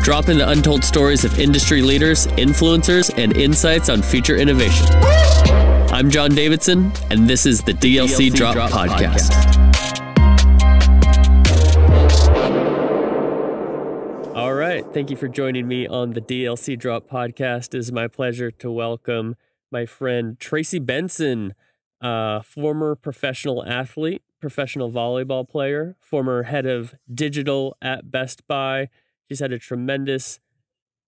dropping the untold stories of industry leaders, influencers, and insights on future innovation. I'm John Davidson, and this is the DLC Drop Podcast. All right, thank you for joining me on the DLC Drop Podcast. It is my pleasure to welcome my friend Tracy Benson, former professional athlete, professional volleyball player, former head of digital at Best Buy. She's had a tremendous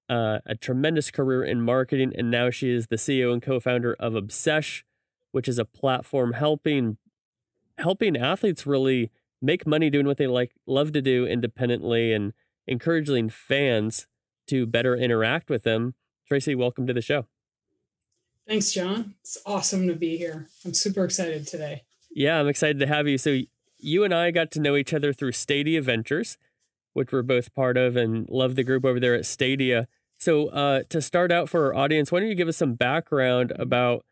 career in marketing, and now she is the CEO and co-founder of Obsesh, which is a platform helping athletes really make money doing what they love to do independently and encouraging fans to better interact with them. Tracy, welcome to the show. Thanks, John. It's awesome to be here. I'm super excited today. Yeah, I'm excited to have you. So you and I got to know each other through Stadia Ventures, which we're both part of, and love the group over there at Stadia. So to start out for our audience, why don't you give us some background about,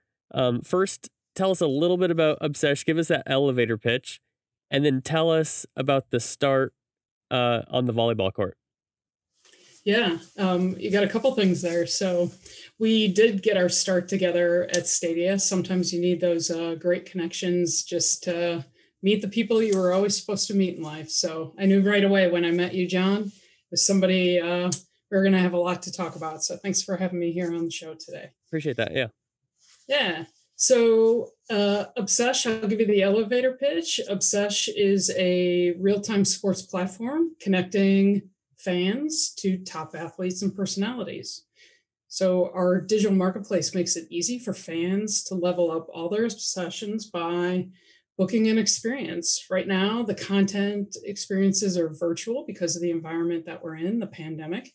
first, tell us a little bit about Obsesh, give us that elevator pitch, and then tell us about the start on the volleyball court. Yeah, you got a couple things there. So we did get our start together at Stadia. Sometimes you need those great connections just to meet the people you were always supposed to meet in life. So I knew right away when I met you, John, as somebody we're going to have a lot to talk about. So thanks for having me here on the show today. Appreciate that. Yeah. Yeah. So Obsesh, I'll give you the elevator pitch. Obsesh is a real-time sports platform connecting fans to top athletes and personalities. So our digital marketplace makes it easy for fans to level up all their sessions by booking an experience. Right now, the content experiences are virtual because of the environment that we're in, the pandemic,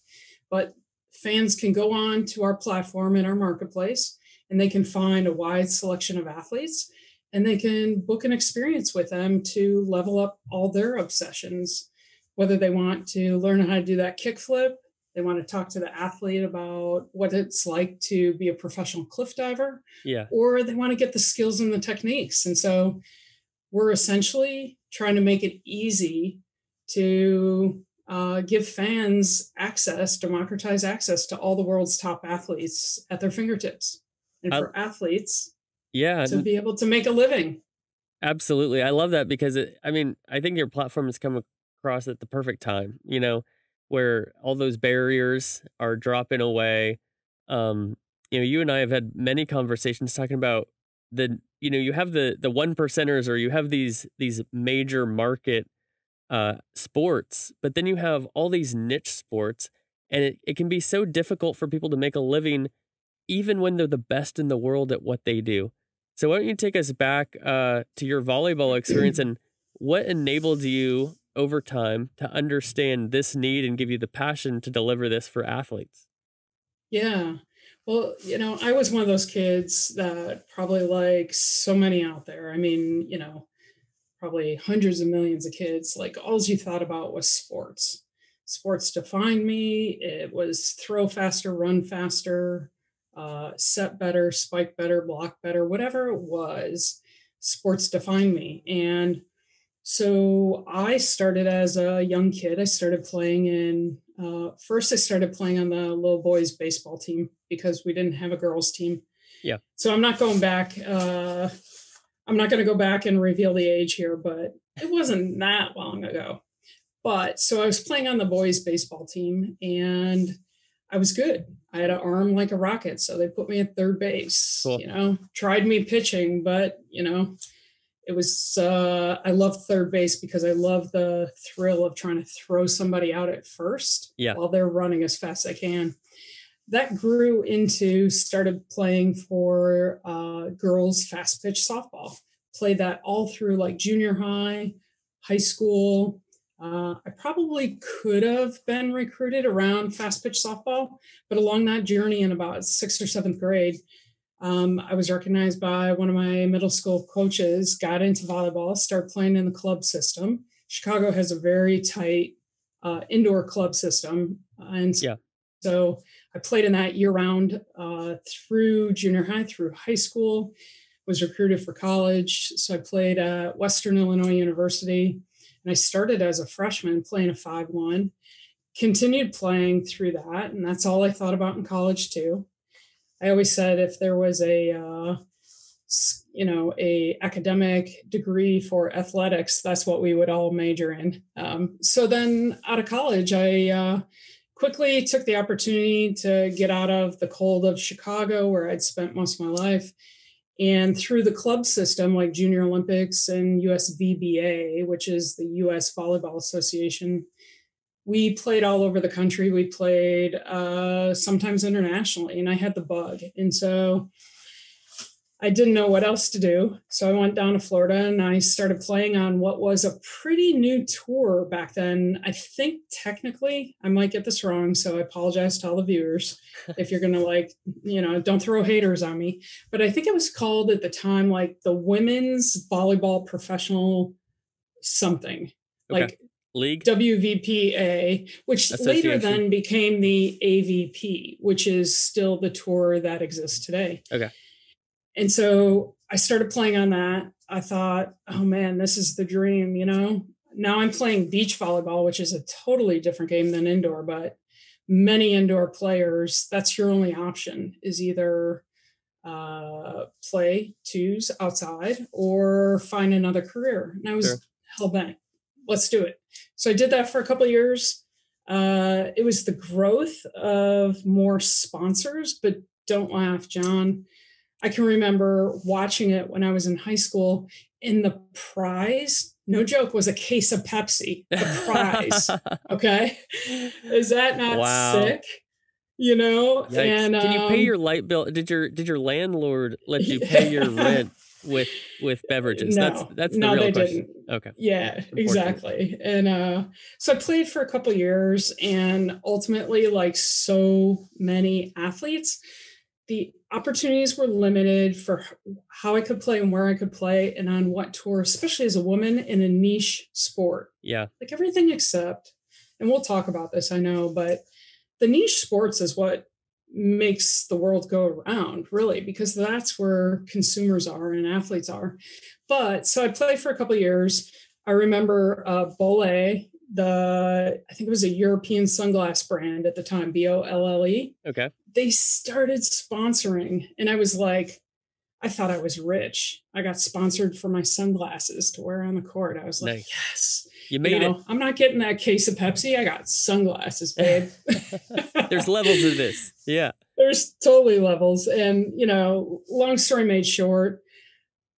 but fans can go on to our platform in our marketplace and they can find a wide selection of athletes and they can book an experience with them to level up all their obsessions. Whether they want to learn how to do that kickflip, they want to talk to the athlete about what it's like to be a professional cliff diver, or they want to get the skills and the techniques. And so we're essentially trying to make it easy to give fans access, democratize access to all the world's top athletes at their fingertips. And for athletes to be able to make a living. Absolutely. I love that because, I think your platform has come across at the perfect time, where all those barriers are dropping away. You and I have had many conversations talking about you have the one percenters, or you have these major market sports, but then you have all these niche sports, and it can be so difficult for people to make a living even when they're the best in the world at what they do. So why don't you take us back to your volleyball experience and what enabled you over time to understand this need and give you the passion to deliver this for athletes? Yeah. Well, I was one of those kids that probably like so many out there. Probably hundreds of millions of kids, like all you thought about was sports. Sports defined me. It was throw faster, run faster, set better, spike better, block better, whatever it was, sports defined me. And so I started as a young kid. I started playing first I started playing on the little boys baseball team because we didn't have a girls team. Yeah. So I'm not going back. I'm not going to go back and reveal the age here, but it wasn't that long ago. But so I was playing on the boys baseball team and I was good. I had an arm like a rocket. So they put me at third base, cool. Tried me pitching, but, it was, I love third base because I love the thrill of trying to throw somebody out at first while they're running as fast as I can. That grew into started playing for girls fast pitch softball. Played that all through like junior high, high school. I probably could have been recruited around fast pitch softball, but along that journey in about 6th or 7th grade, I was recognized by one of my middle school coaches, got into volleyball, started playing in the club system. Chicago has a very tight indoor club system. So I played in that year round through junior high, through high school, was recruited for college. So I played at Western Illinois University, and I started as a freshman playing a 5-1. continued playing through that. And that's all I thought about in college too. I always said if there was a academic degree for athletics, that's what we would all major in. So then out of college, I quickly took the opportunity to get out of the cold of Chicago, where I'd spent most of my life. And through the club system, like Junior Olympics and USVBA, which is the US Volleyball Association, we played all over the country. We played sometimes internationally, and I had the bug. And so I didn't know what else to do. So I went down to Florida and I started playing on what was a pretty new tour back then. I think technically, I might get this wrong, so I apologize to all the viewers if you're going to don't throw haters on me. But I think it was called at the time like the Women's Volleyball Professional something. Okay. Like League? WVPA, which later then became the AVP, which is still the tour that exists today. Okay. And so I started playing on that. I thought, oh man, this is the dream, Now I'm playing beach volleyball, which is a totally different game than indoor, but many indoor players, that's your only option, is either play twos outside or find another career. And I was hell bent. Let's do it. So I did that for a couple of years. It was the growth of more sponsors, but don't laugh, John. I can remember watching it when I was in high school, and the prize, no joke, was a case of Pepsi. The prize. Okay. Is that not sick? Yikes. And can you pay your light bill? Did your landlord let you pay your rent with beverages? No, that's the real they question. Didn't. Okay. Yeah, exactly. And so I played for a couple of years, and ultimately, like so many athletes, the opportunities were limited for how I could play and where I could play and on what tour, especially as a woman in a niche sport. Yeah. Like everything except, and we'll talk about this, I know, but the niche sports is what makes the world go around, really, because that's where consumers are and athletes are. But so I played for a couple of years. I remember Bolle, I think it was a European sunglass brand at the time, Bolle. Okay. They started sponsoring, and I was like, I thought I was rich. I got sponsored for my sunglasses to wear on the court. I was like, nice. Yes, you made it. I'm not getting that case of Pepsi. I got sunglasses, babe. There's levels of this. Yeah. There's totally levels. And, long story made short,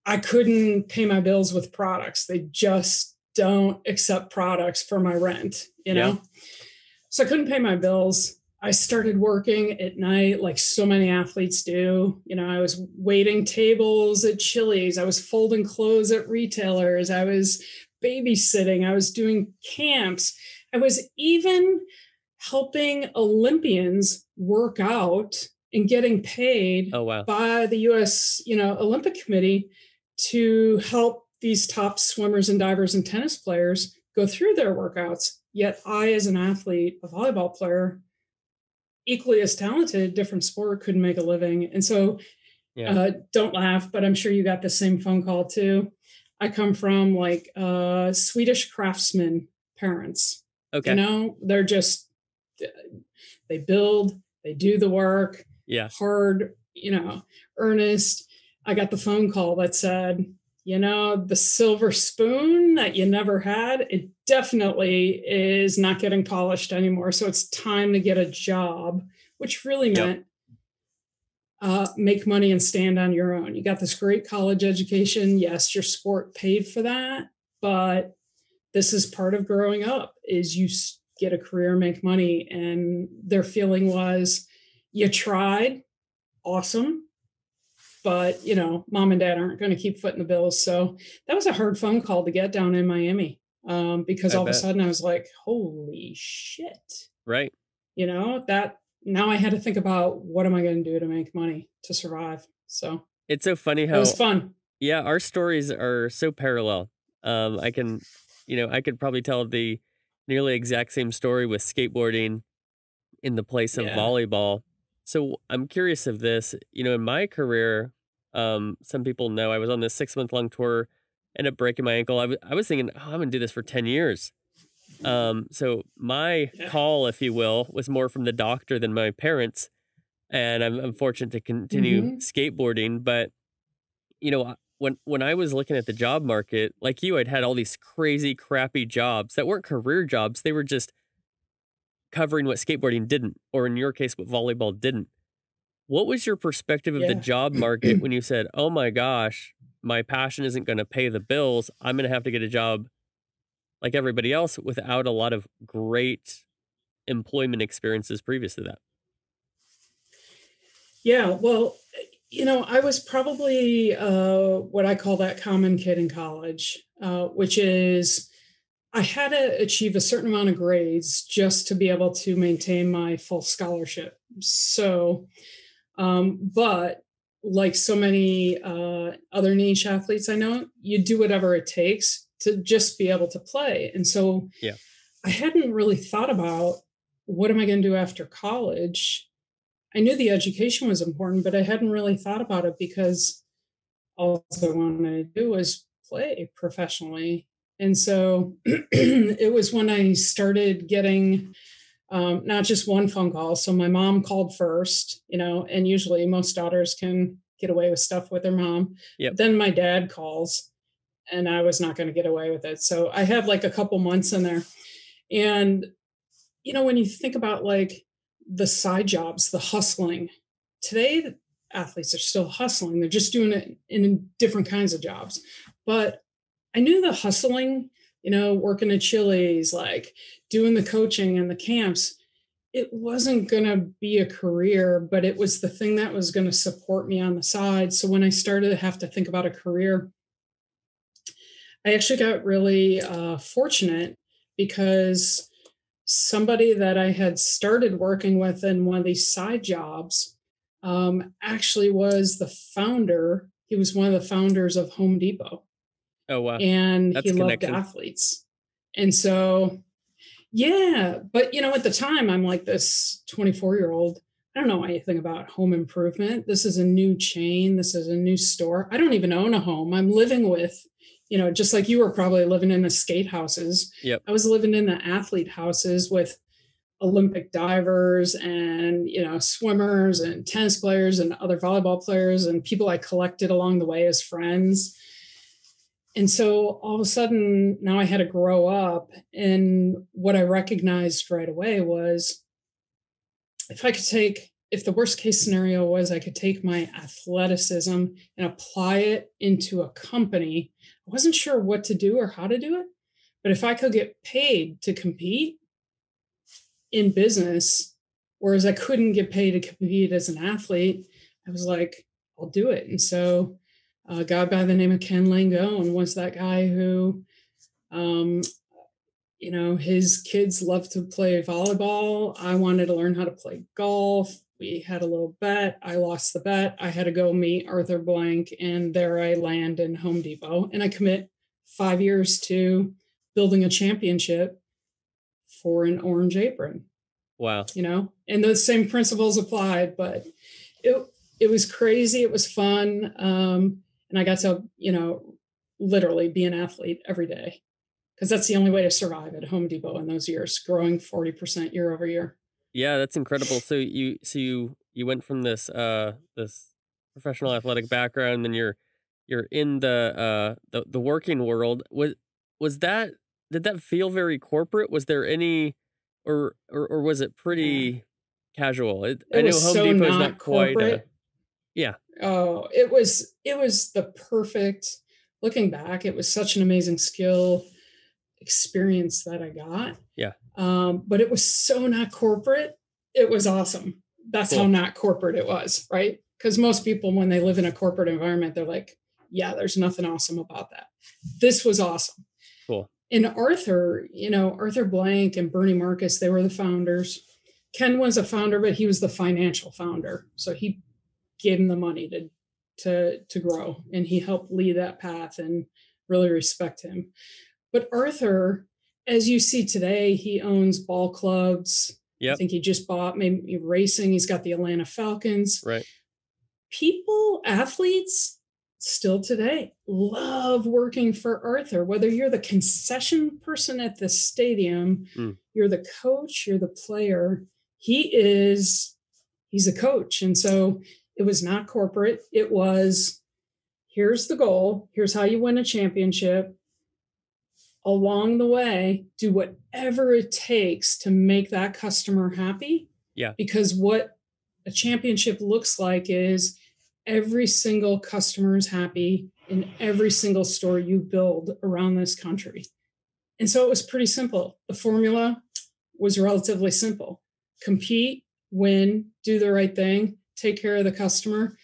I couldn't pay my bills with products. They just don't accept products for my rent, So I couldn't pay my bills. I started working at night like so many athletes do. I was waiting tables at Chili's. I was folding clothes at retailers. I was babysitting. I was doing camps. I was even helping Olympians work out and getting paid by the US, Olympic Committee to help these top swimmers and divers and tennis players go through their workouts. Yet I, as an athlete, a volleyball player, equally as talented, different sport, couldn't make a living. And so don't laugh, but I'm sure you got the same phone call too. I come from like Swedish craftsman parents. Okay. They're just, they build, they do the work, hard, earnest. I got the phone call that said, the silver spoon that you never had, it definitely is not getting polished anymore. So it's time to get a job, which really meant make money and stand on your own. You got this great college education. Yes, your sport paid for that, but this is part of growing up, is you get a career, make money. And their feeling was, you tried, awesome. But, mom and dad aren't going to keep footing the bills. So that was a hard phone call to get down in Miami because all of a sudden I was like, holy shit. Right. That now I had to think about what am I going to do to make money to survive. So it's so funny how it was fun. Yeah. Our stories are so parallel. I could probably tell the nearly exact same story with skateboarding in the place of volleyball. So I'm curious of this, in my career, some people know I was on this 6-month long tour, ended up breaking my ankle. I was thinking, I'm going to do this for 10 years. So my Yeah. call, if you will, was more from the doctor than my parents, and I'm fortunate to continue Hmm. skateboarding. But when I was looking at the job market, like you, I'd had all these crazy, crappy jobs that weren't career jobs. They were just covering what skateboarding didn't, or in your case, what volleyball didn't. What was your perspective of the Yeah. job market when you said, "Oh my gosh, my passion isn't going to pay the bills. I'm going to have to get a job like everybody else without a lot of great employment experiences previous to that." Yeah. Well, I was probably what I call that common kid in college, which is I had to achieve a certain amount of grades just to be able to maintain my full scholarship. So, but like so many other niche athletes I know, you do whatever it takes to just be able to play. And so Yeah. I hadn't really thought about what am I going to do after college. I knew the education was important, but I hadn't really thought about it because all I wanted to do was play professionally. And so it was when I started getting not just one phone call. So my mom called first, and usually most daughters can get away with stuff with their mom. Yep. But then my dad calls, and I was not going to get away with it. So I had like a couple months in there. And, when you think about like the side jobs, the hustling, today athletes are still hustling. They're just doing it in different kinds of jobs. But I knew the hustling, working at Chili's, like doing the coaching and the camps, it wasn't going to be a career, but it was the thing that was going to support me on the side. So when I started to have to think about a career, I actually got really fortunate because somebody that I had started working with in one of these side jobs actually was the founder. He was one of the founders of Home Depot, Oh, wow. and he That's a loved connection. athletes. And so, yeah, but at the time, I'm like this 24-year-old. I don't know anything about home improvement. This is a new chain. This is a new store. I don't even own a home. I'm living with, just like you were probably living in the skate houses. Yep. I was living in the athlete houses with Olympic divers and, swimmers and tennis players and other volleyball players and people I collected along the way as friends. And so all of a sudden, now I had to grow up. And what I recognized right away was if the worst case scenario was I could take my athleticism and apply it into a company, I wasn't sure what to do or how to do it. But if I could get paid to compete in business, whereas I couldn't get paid to compete as an athlete, I was like, I'll do it. And so a guy by the name of Ken Langone was that guy who, um, his kids loved to play volleyball. I wanted to learn how to play golf. We had a little bet. I lost the bet. I had to go meet Arthur Blank, and there I land in Home Depot. And I commit 5 years to building a championship for an orange apron, Wow. and those same principles applied, but it, it was crazy. It was fun. And I got to, literally be an athlete every day because that's the only way to survive at Home Depot in those years, growing 40% year over year. Yeah, that's incredible. So you went from this professional athletic background, then you're in the working world. Was that did that feel very corporate? Was there any or was it Yeah. pretty casual? I It know was Home so Depot is not not quite a corporate. yeah, Oh, it was the perfect, looking back, it was such an amazing skill experience that I got. yeah, But it was so not corporate. It was awesome. That's how cool, not corporate it was, right? Because most people, when they live in a corporate environment, they're like, yeah, there's nothing awesome about that. This was awesome. cool. And Arthur, Arthur Blank and Bernie Marcus, they were the founders. Ken was a founder, but he was the financial founder. So he gave him the money to grow, and he helped lead that path and really respect him. But Arthur, as you see today, he owns ball clubs. I Yep, think he just bought maybe racing. He's got the Atlanta Falcons. right. People, athletes, still today love working for Arthur. Whether you're the concession person at the stadium, Mm, you're the coach, you're the player, he's a coach. And so it was not corporate. It was, here's the goal, here's how you win a championship. Along the way, do whatever it takes to make that customer happy. yeah, Because what a championship looks like is every single customer is happy in every single store you build around this country. And so it was pretty simple. The formula was relatively simple: compete, win, do the right thing, take care of the customer,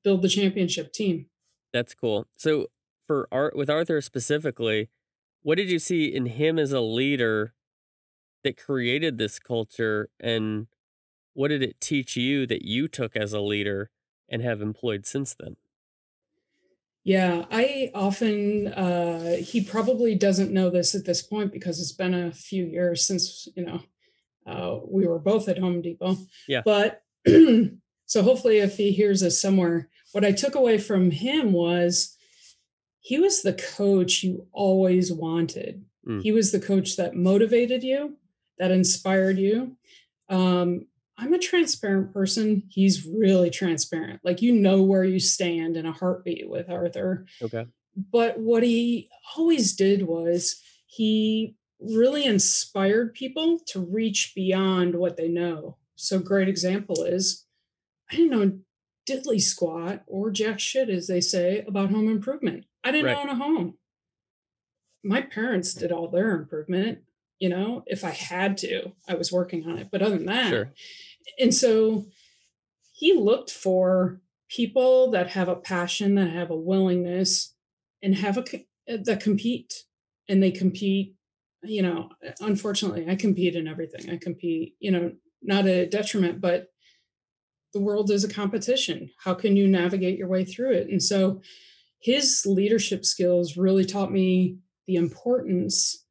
build the championship team. that's cool. So for Art with Arthur specifically, what did you see in him as a leader that created this culture, and what did it teach you that you took as a leader and have employed since then? Yeah, I often, he probably doesn't know this at this point because it's been a few years since, we were both at Home Depot. Yeah. But so hopefully, if he hears this somewhere, what I took away from him was he was the coach you always wanted. Mm, He was the coach that motivated you, that inspired you. Um, I'm a transparent person. He's really transparent. Like, where you stand in a heartbeat with Arthur. okay. But what he always did was he really inspired people to reach beyond what they know. So, great example is, I didn't know diddly squat or jack shit, as they say, about home improvement. I didn't Right. own a home. My parents did all their improvement. If I had to, I was working on it. But other than that, Sure. and so he looked for people that have a passion, that have a willingness, and that compete. And they compete. Unfortunately, I compete in everything. I compete. Not a detriment, but the world is a competition. How can you navigate your way through it? And so his leadership skills really taught me the importance,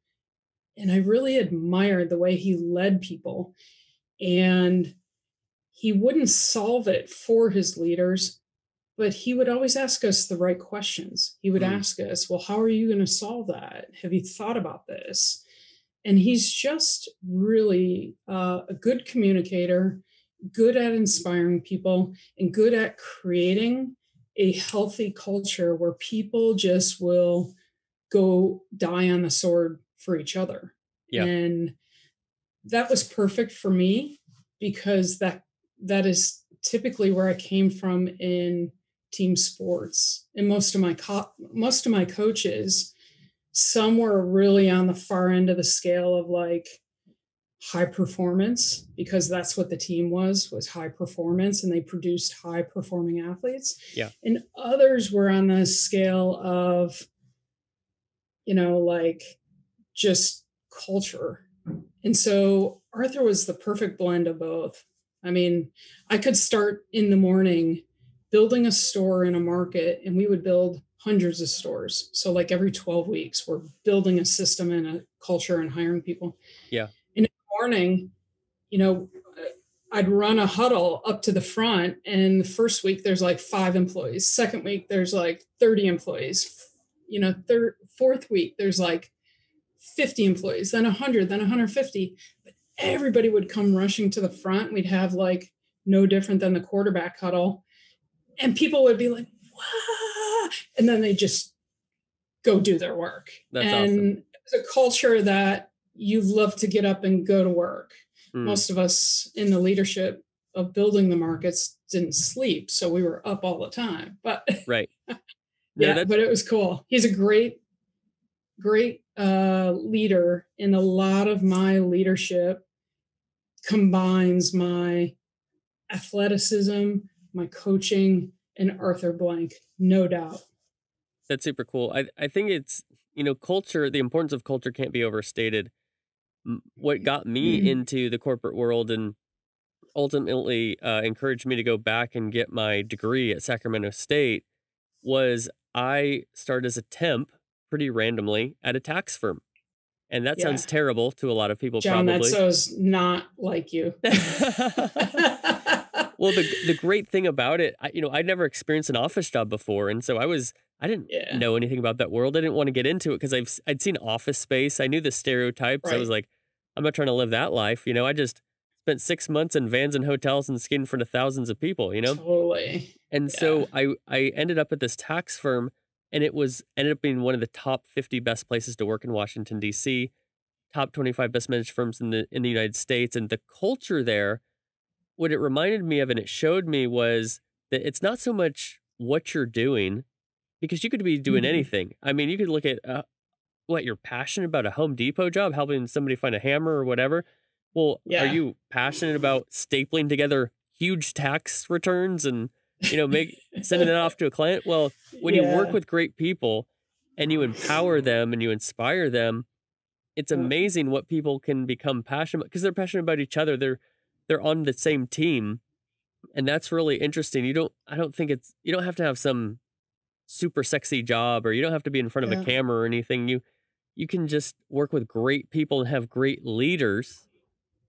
and I really admired the way he led people. And he wouldn't solve it for his leaders, but he would always ask us the right questions. He would Mm, ask us, well, how are you going to solve that? Have you thought about this? And he's just really a good communicator, good at inspiring people, and good at creating a healthy culture where people just will go die on the sword for each other. yeah. And that was perfect for me because that is typically where I came from in team sports. And most of my coaches, some were really on the far end of the scale of like high performance, because that's what the team was high performance, and they produced high performing athletes. Yeah. And others were on the scale of, like, just culture. And so Arthur was the perfect blend of both. I mean, I could start in the morning building a store in a market, and we would build hundreds of stores. So, like, every 12 weeks, we're building a system and a culture and hiring people. Yeah. And in the morning, you know, I'd run a huddle up to the front, and the first week there's like 5 employees. Second week there's like 30 employees. Fourth week there's like 50 employees, then 100, then 150. But everybody would come rushing to the front. We'd have like no different than the quarterback huddle, and people would be like, "Wah!" And then they just go do their work. That's awesome. And it's a culture that you love to get up and go to work. Mm, Most of us in the leadership of building the markets didn't sleep, so we were up all the time. But right. No, yeah, that but it was cool. He's a great leader, and a lot of my leadership combines my athleticism, my coaching, and Arthur Blank, no doubt. that's super cool. I think it's, culture, the importance of culture can't be overstated. What got me into the corporate world and ultimately encouraged me to go back and get my degree at Sacramento State was I started as a temp pretty randomly at a tax firm. And that Yeah, sounds terrible to a lot of people John, that probably. sounds not like you. Well, the great thing about it, I'd never experienced an office job before, and so I didn't Yeah, know anything about that world. I didn't want to get into it because I'd seen Office Space. I knew the stereotypes. I was right. like, I'm not trying to live that life. I just spent 6 months in vans and hotels and skiing in front of thousands of people. Totally. And Yeah. so I ended up at this tax firm, and ended up being one of the top 50 best places to work in Washington D.C., top 25 best managed firms in the United States, and the culture there, what it reminded me of and it showed me was that it's not so much what you're doing, because you could be doing Mhm. anything. I mean, you could look at what you're passionate about, a Home Depot job, helping somebody find a hammer or whatever. Well, are Yeah. you passionate about stapling together huge tax returns and, make sending that off to a client? Well, when you work Yeah. with great people and you empower them and you inspire them, it's Yeah. amazing what people can become passionate because they're passionate about each other. They're on the same team, and that's really interesting. I don't think you don't have to have some super sexy job, or you don't have to be in front of a Yeah. camera or anything. You can just work with great people and have great leaders.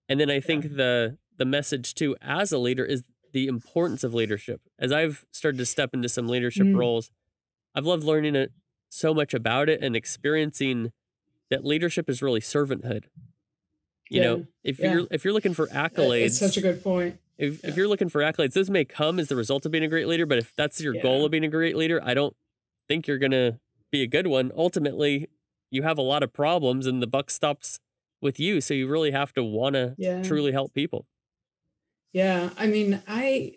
And then I Yeah. think the message too as a leader is the importance of leadership. As I've started to step into some leadership Mm. roles, I've loved learning it so much about it and experiencing that leadership is really servanthood. Yeah. Yeah. If you're looking for It's such a accolades, good point. if Yeah. you're looking for accolades, those may come as the result of being a great leader, but if that's your goal Yeah. of being a great leader, I don't think you're gonna be a good one. Ultimately, you have a lot of problems and the buck stops with you, so you really have to wanna Yeah. truly help people. Yeah. I mean, I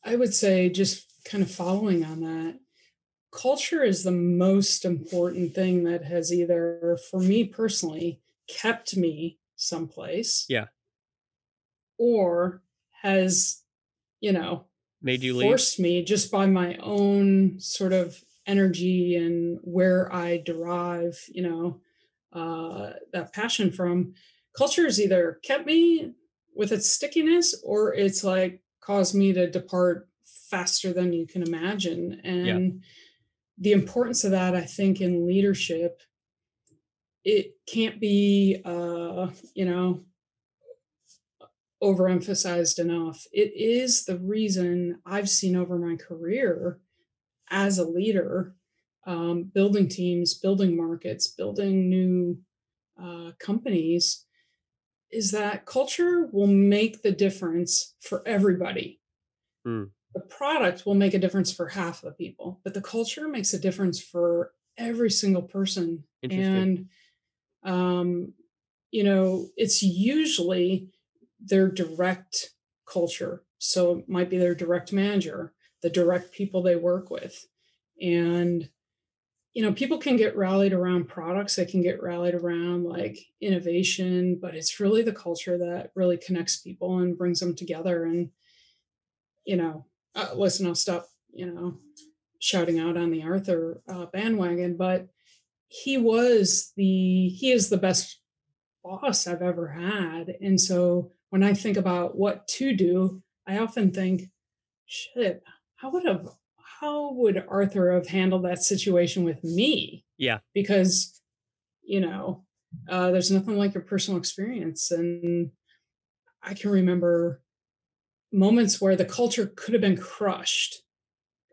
would say just kind of following on that, culture is the most important thing that has either, for me personally, kept me someplace Yeah. or has, you know, Made you leave? forced me just by my own sort of energy and where I derive, that passion from. Culture has either kept me with its stickiness or it's like caused me to depart faster than you can imagine. Yeah. And the importance of that, I think, in leadership, it can't be, overemphasized enough. It is the reason I've seen over my career as a leader, building teams, building markets, building new companies, is that culture will make the difference for everybody. Mm, The product will make a difference for half of the people, but the culture makes a difference for every single person. interesting. And, um, it's usually their direct culture. So it might be their direct manager, the direct people they work with. And people can get rallied around products, they can get rallied around like innovation, but it's really the culture that really connects people and brings them together. And, you know, listen, I'll stop, shouting out on the Arthur bandwagon, but he is the best boss I've ever had. And so when I think about what to do, I often think, shit, how would have how would Arthur have handled that situation with me? Yeah. Because, you know, there's nothing like your personal experience. And I can remember moments where the culture could have been crushed.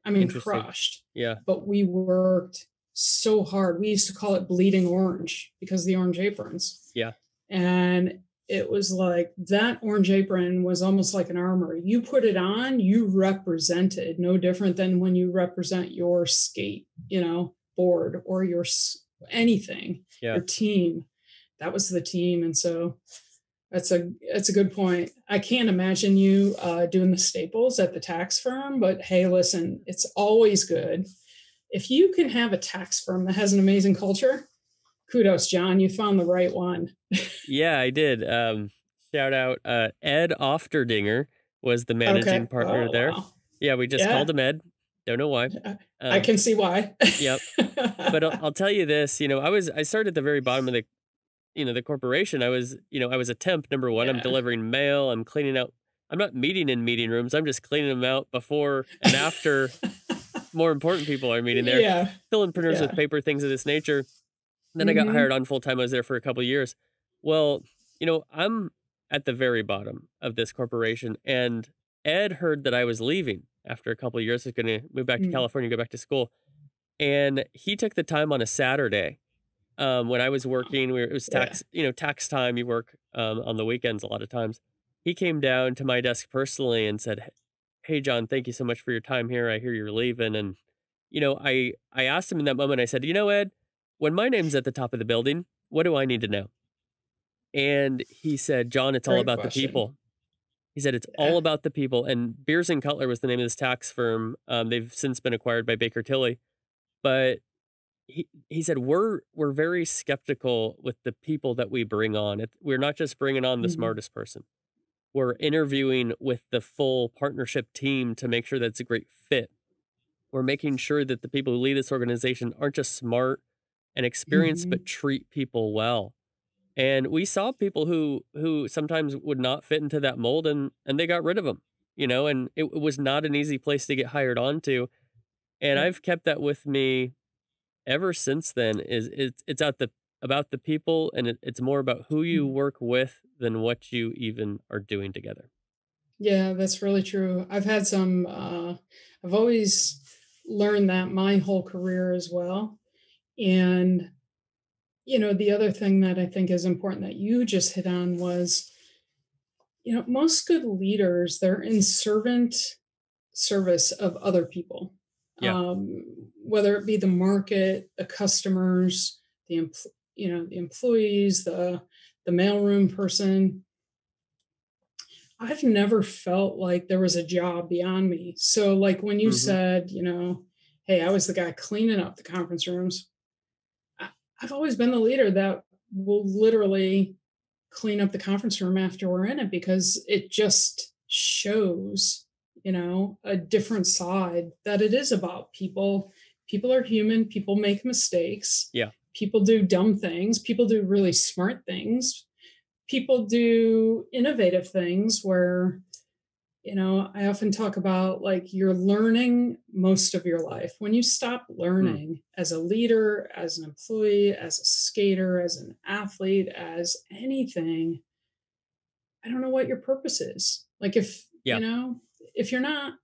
I mean, Interesting. crushed, Yeah. but we worked so hard. We used to call it bleeding orange because of the orange aprons. Yeah. And it was like that orange apron was almost like an armor. You put it on, you represented, no different than when you represent your skate, board or your anything, Yeah. your team. That was the team. And so that's a good point. I can't imagine you doing the staples at the tax firm, but hey, listen, it's always good if you can have a tax firm that has an amazing culture. Kudos, John. You found the right one. Yeah, I did. Shout out, Ed Ofterdinger was the managing Okay. partner Oh, there. wow. Yeah, we just Yeah. called him Ed. Don't know why. I Um, can see why. yep. But I'll tell you this, I started at the very bottom of the corporation. I was a temp, number one. I'm Yeah. delivering mail. I'm cleaning out. I'm not meeting in meeting rooms. I'm just cleaning them out before and after more important people are meeting there, Yeah. filling printers with Yeah. paper, things of this nature. Then I got hired Mhm. on full time. I was there for a couple years. Well, I'm at the very bottom of this corporation, and Ed heard that I was leaving after a couple of years. I was going to move back to Mm, California, go back to school. And he took the time on a Saturday when I was wow. working. It was Yeah. tax time. You work on the weekends a lot of times. He came down to my desk personally and said, "Hey, John, thank you so much for your time here. I hear you're leaving." And I asked him in that moment. I said, Ed, when my name's at the top of the building, what do I need to know? And he said, John, it's all Great about the question. people. He said, it's all Yeah. about the people. And Beers and Cutler was the name of this tax firm. They've since been acquired by Baker Tilly. But he said, we're very skeptical with the people that we bring on. We're not just bringing on the Mhm. smartest person. We're interviewing with the full partnership team to make sure that it's a great fit. We're making sure that the people who lead this organization aren't just smart and experienced, but Mhm. treat people well. And we saw people who sometimes would not fit into that mold, and they got rid of them, and it was not an easy place to get hired onto. And Right. I've kept that with me ever since then. It's about the people, and it's more about who you Mhm. work with than what you even are doing together. Yeah, that's really true. I've always learned that my whole career as well. And, the other thing that I think is important that you just hit on was, most good leaders, they're in servant service of other people, Yeah. whether it be the market, the customers, the employees, the mailroom person. I've never felt like there was a job beyond me. So, like when you Hmm. said, hey, I was the guy cleaning up the conference rooms. I, I've always been the leader that will literally clean up the conference room after we're in it because it just shows, a different side that it is about people. People are human, people make mistakes, Yeah. people do dumb things, people do really smart things, people do innovative things where, I often talk about like you're learning most of your life. When you stop Mm. learning as a leader, as an employee, as a skater, as an athlete, as anything, I don't know what your purpose is. Like Yeah. if you're not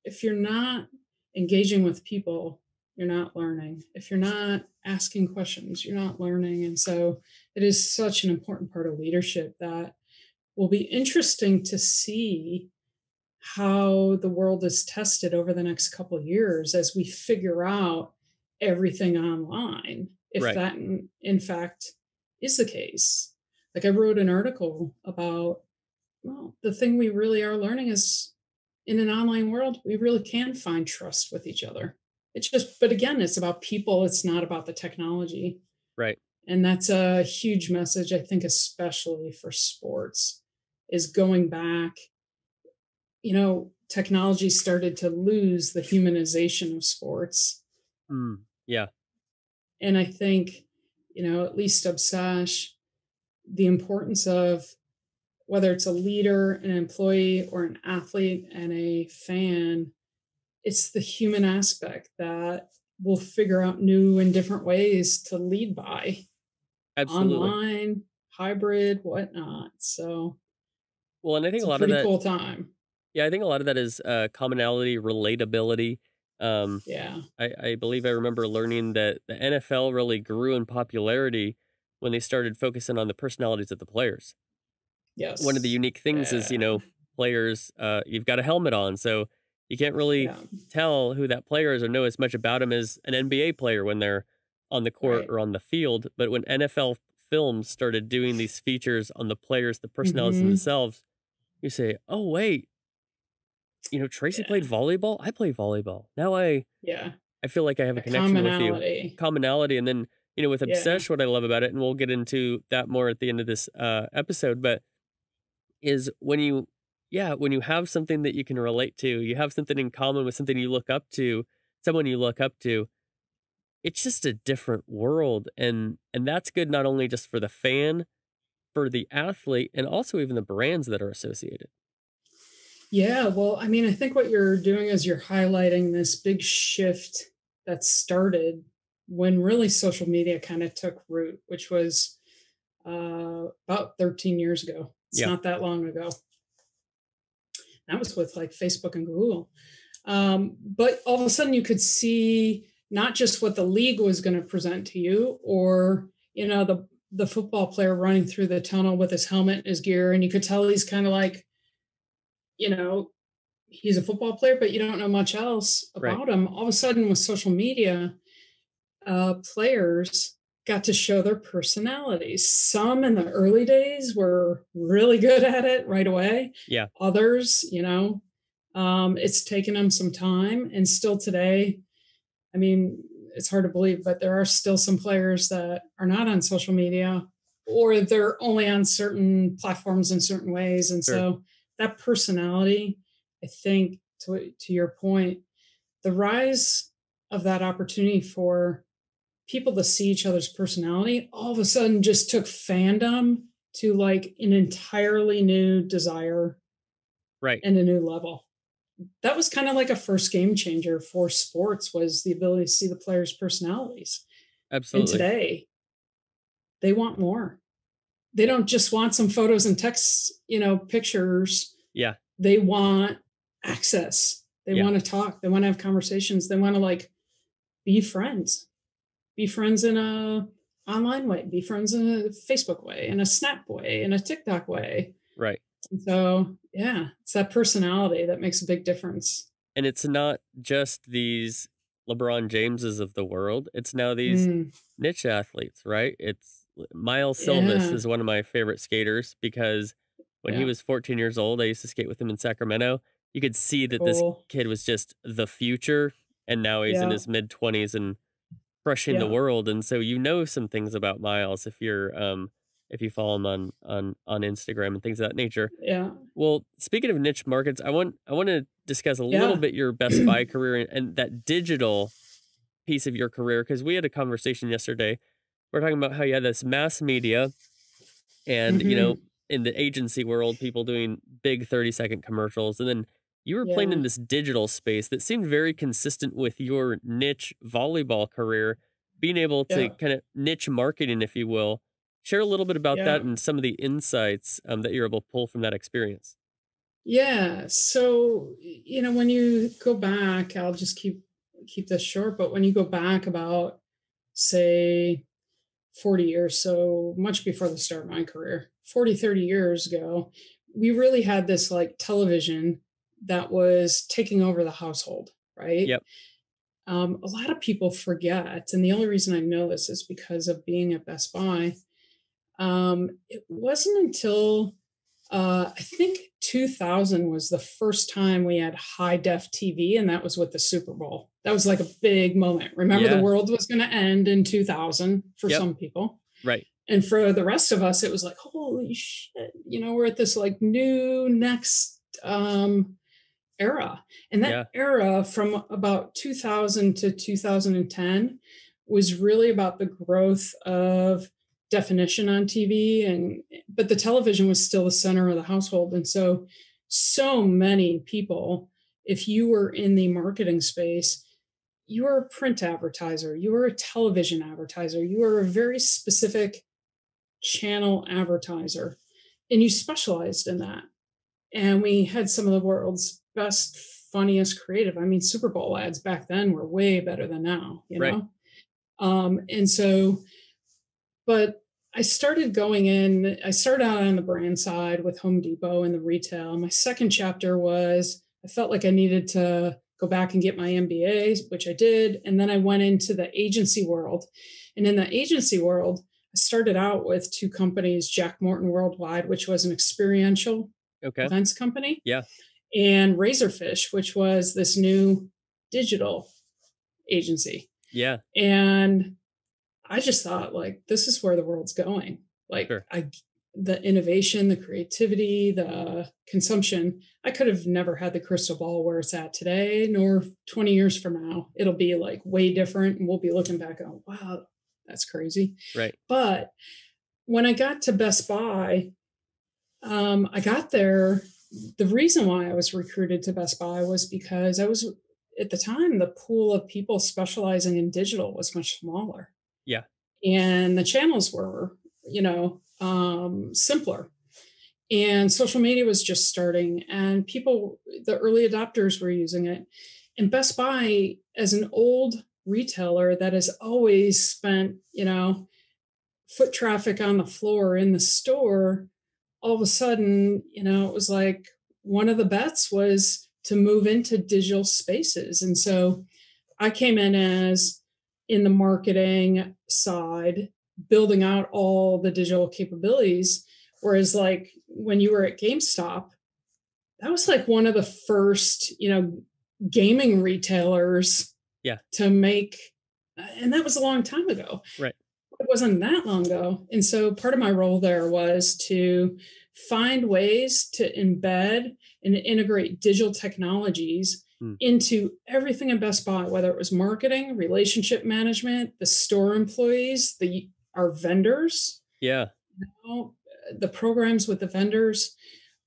if you're not engaging with people, you're not learning. If you're not asking questions, you're not learning. And so it is such an important part of leadership that will be interesting to see how the world is tested over the next couple of years as we figure out everything online, if Right. that in fact is the case. Like I wrote an article about, well, the thing we really are learning is in an online world, we really can find trust with each other. It's just, but again, it's about people, it's not about the technology. Right. And that's a huge message, I think, especially for sports, is going back. Technology started to lose the humanization of sports. Mm. Yeah. And I think, at least Obsesh, the importance of whether it's a leader, an employee, or an athlete and a fan, it's the human aspect that we'll figure out new and different ways to lead by Absolutely. online, hybrid, whatnot. So Well, and I think it's a a lot of pretty that, cool time. yeah, I think a lot of that is commonality, relatability. Um, Yeah. I believe I remember learning that the NFL really grew in popularity when they started focusing on the personalities of the players. One of the Yes. unique things is, Yeah. players, you've got a helmet on, so you can't really Yeah. tell who that player is or know as much about him as an NBA player when they're on the court Right. or on the field. But when NFL films started doing these features on the players, the personalities Hmm. themselves, you say, "Oh, wait, Tracy played Yeah. volleyball. I play volleyball. Now Yeah. I feel like I have a A connection with you, commonality. commonality." And then, with Yeah. Obsesh, what I love about it, and we'll get into that more at the end of this episode, but is when you have something that you can relate to, you have something in common with something you look up to, someone you look up to, it's just a different world. And that's good not only just for the fan, for the athlete, and also even the brands that are associated. Yeah. Well, I mean, I think what you're doing is you're highlighting this big shift that started when really social media kind of took root, which was about 13 years ago. It's Yeah. not that long ago. That was with like Facebook and Google. But all of a sudden you could see not just what the league was going to present to you, or the football player running through the tunnel with his helmet and his gear, and you could tell he's kind of like, you know he's a football player, but you don't know much else Right. about him. All of a sudden with social media, players got to show their personalities. Some in the early days were really good at it right away. Yeah. Others, it's taken them some time. And still today, I mean, it's hard to believe, but there are still some players that are not on social media, or they're only on certain platforms in certain ways. And Sure. so that personality, I think, to your point, the rise of that opportunity for people to see each other's personality all of a sudden just took fandom to like an entirely new desire Right. and a new level. That was kind of like a first game changer for sports, was the ability to see the players' personalities. And Absolutely. today they want more. They don't just want some photos and text, pictures. Yeah. They want access. They Yeah. want to talk. They want to have conversations. They want to like be friends. Be friends in a online way, be friends in a Facebook way, in a Snap way, in a TikTok way. Right. And so, yeah, it's that personality that makes a big difference. And it's not just these LeBron Jameses of the world. It's now these Mm, niche athletes, right? It's Miles Silvis yeah, is one of my favorite skaters because when he yeah, was 14 years old, I used to skate with him in Sacramento. You could see that this cool. kid was just the future, and now he's in Yeah, his mid 20s and crushing the yeah, world. And so you know some things about Miles if you follow him on Instagram and things of that nature. yeah, Well, speaking of niche markets, I want to discuss a little yeah. bit your Best Buy career and that digital piece of your career because we had a conversation yesterday. We're talking about how you had this mass media and Hmm. in the agency world, people doing big 30-second commercials, and then you were playing Yeah, in this digital space that seemed very consistent with your niche volleyball career, being able to yeah, kind of niche marketing, if you will. Share a little bit about that yeah, and some of the insights that you're able to pull from that experience. yeah. So, when you go back, I'll just keep this short, but when you go back about, say, 40 years, so much before the start of my career, 40, 30 years ago, we really had this like television that was taking over the household, right? Yep. A lot of people forget, and the only reason I know this is because of being at Best Buy. It wasn't until I think 2000 was the first time we had high def TV, and that was with the Super Bowl. That was like a big moment. Remember, the Yeah. world was going to end in 2000 for Yep. some people. Right. And for the rest of us, it was like, holy shit, we're at this like new next era. And that Yeah. era from about 2000 to 2010 was really about the growth of definition on TV, and but the television was still the center of the household. And so many people, if you were in the marketing space, you were a print advertiser, you were a television advertiser, you were a very specific channel advertiser, and you specialized in that. And we had some of the world's best, funniest creative. I mean, Super Bowl ads back then were way better than now, Right. And so, but I started going in, I started out on the brand side with Home Depot and the retail. My second chapter was I felt like I needed to go back and get my MBA, which I did. And then I went into the agency world. And in the agency world, I started out with two companies, Jack Morton Worldwide, which was an experiential Okay. events company, Yeah. and Razorfish, which was this new digital agency. Yeah. And I just thought, like, this is where the world's going. Like, Sure. the innovation, the creativity, the consumption. I could have never had the crystal ball where it's at today, nor 20 years from now. It'll be like way different. And we'll be looking back on, wow, that's crazy. Right. But when I got to Best Buy, I got there. The reason why I was recruited to Best Buy was because I was, at the time, the pool of people specializing in digital was much smaller, Yeah. and the channels were, simpler. and social media was just starting, and people, the early adopters were using it. And Best Buy, as an old retailer that has always spent, foot traffic on the floor in the store, all of a sudden, it was like one of the bets was to move into digital spaces. And so I came in as in the marketing side, building out all the digital capabilities. Whereas, like, when you were at GameStop, that was like one of the first, gaming retailers Yeah. to make, and that was a long time ago. Right. It wasn't that long ago. And so part of my role there was to find ways to embed and integrate digital technologies Mm. into everything in Best Buy, whether it was marketing, relationship management, the store employees, our vendors, Yeah. the programs with the vendors,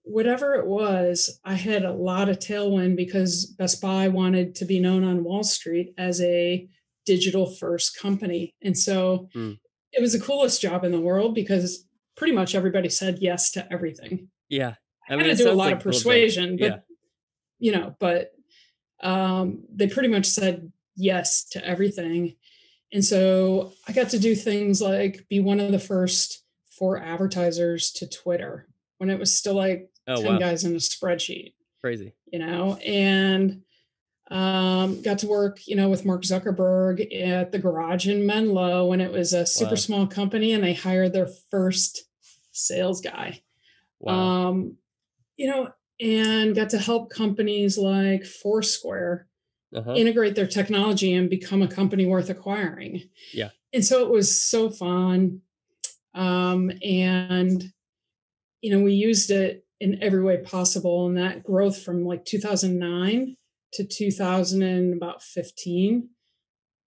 whatever it was. I had a lot of tailwind because Best Buy wanted to be known on Wall Street as a digital first company. And so Mm. it was the coolest job in the world because pretty much everybody said yes to everything. Yeah. I I mean, had it to do a sounds lot like of a cool job. persuasion, Yeah. but they pretty much said yes to everything. And so I got to do things like be one of the first four advertisers to Twitter when it was still like Oh, 10 wow. guys in a spreadsheet, Crazy. and got to work, with Mark Zuckerberg at the garage in Menlo when it was a super Wow. small company and they hired their first sales guy. Wow. Um, you know, and got to help companies like Foursquare Uh-huh. integrate their technology and become a company worth acquiring. Yeah. And so it was so fun. And we used it in every way possible. And that growth from like 2009 to 2015